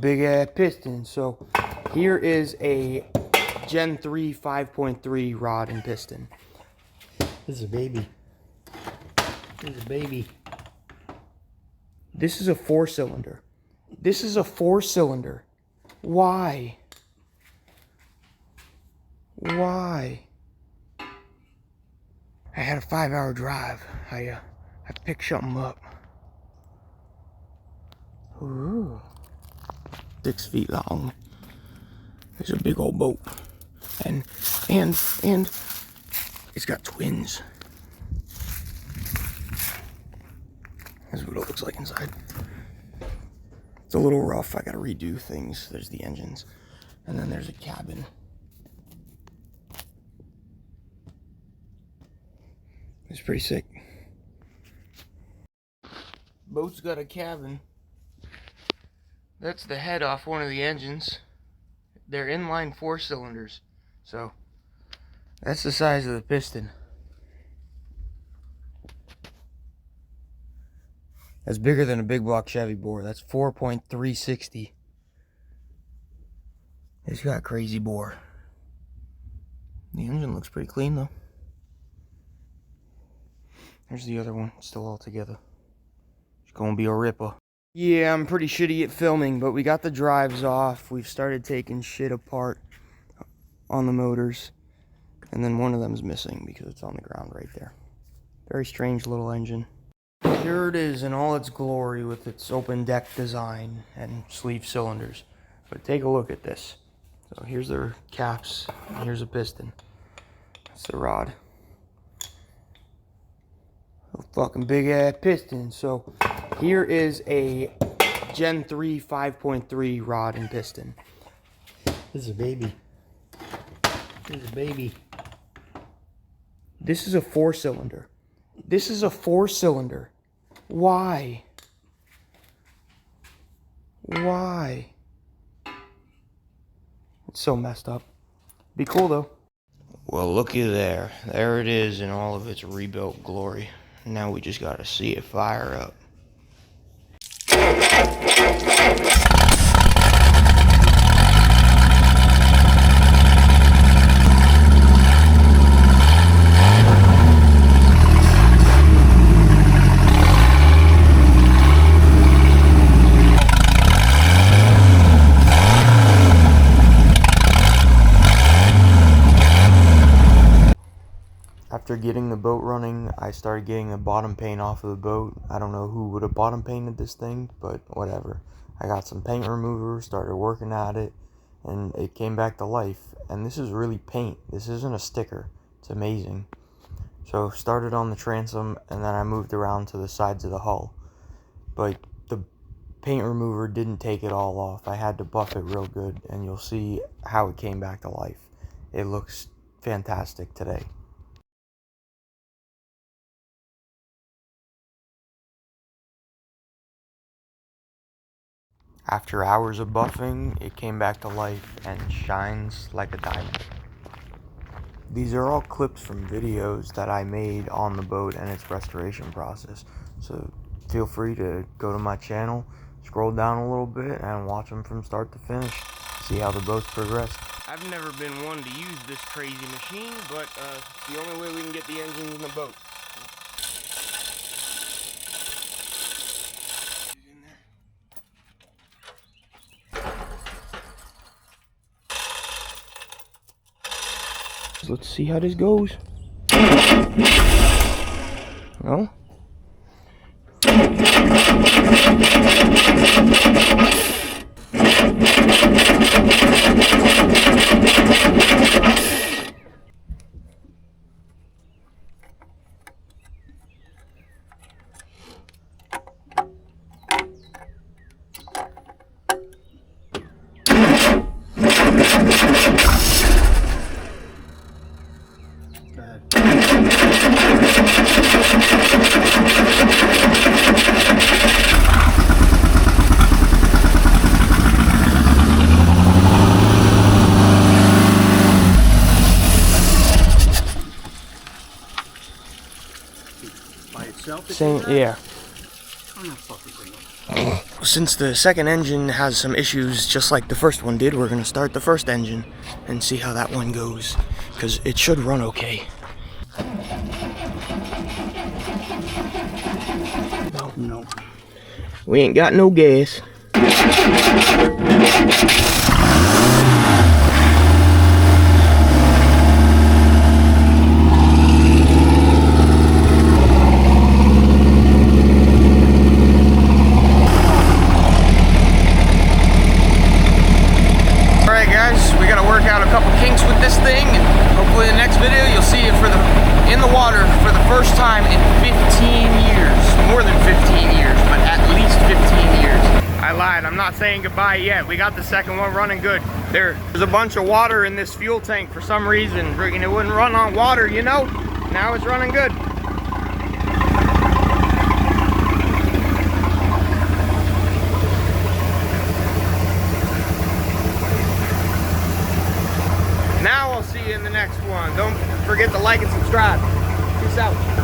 Big ass piston. So here is a Gen 3 5.3 rod and piston. This is a baby. This is a baby. This is a 4-cylinder. This is a 4-cylinder. Why? Why? I had a 5-hour drive. I picked something up. Ooh. 6 feet long. It's a big old boat. And it's got twins. That's what it looks like inside. It's a little rough. I gotta redo things. There's the engines. And then there's a cabin. It's pretty sick. Boat's got a cabin. That's the head off one of the engines. They're inline 4-cylinders. So that's the size of the piston. That's bigger than a big block Chevy bore. That's 4.360. It's got crazy bore. The engine looks pretty clean though. There's the other one, still all together. It's gonna be a ripper. Yeah, I'm pretty shitty at filming, but we got the drives off. We've started taking shit apart on the motors. And then one of them's missing because it's on the ground right there. Very strange little engine. Here it is in all its glory with its open deck design and sleeve cylinders. But take a look at this. So here's their caps, and here's a piston. That's the rod. A fucking big ass piston. So here is a Gen 3 5.3 rod and piston. This is a baby. This is a baby. This is a 4-cylinder. This is a 4-cylinder. Why? Why? It's so messed up. Be cool though. Well, looky there. There it is in all of its rebuilt glory. Now we just gotta see it fire up. After getting the boat running, I started getting the bottom paint off of the boat. I don't know who would have bottom painted this thing, but whatever. I got some paint remover, started working at it, and it came back to life. And this is really paint. This isn't a sticker. It's amazing. So started on the transom, and then I moved around to the sides of the hull. But the paint remover didn't take it all off. I had to buff it real good, and you'll see how it came back to life. It looks fantastic today. After hours of buffing, it came back to life and shines like a diamond. These are all clips from videos that I made on the boat and its restoration process. So feel free to go to my channel, scroll down a little bit, and watch them from start to finish. See how the boat's progressed. I've never been one to use this crazy machine, but it's the only way we can get the engines in the boat. Let's see how this goes. Well. By itself? Same, yeah. I'm not fucking with it. Since the second engine has some issues just like the first one did, we're gonna start the first engine and see how that one goes, because it should run okay. No. We ain't got no gas. Alright guys, we gotta work out a couple kinks with this thing, and hopefully in the next video you'll see it in the water for the first time in 15 years. More than 15 years, but at least 15 years. I lied, I'm not saying goodbye yet. We got the second one running good. There's a bunch of water in this fuel tank for some reason. Freaking it wouldn't run on water, you know? Now it's running good. Now I'll see you in the next one. Don't forget to like and subscribe. Peace out.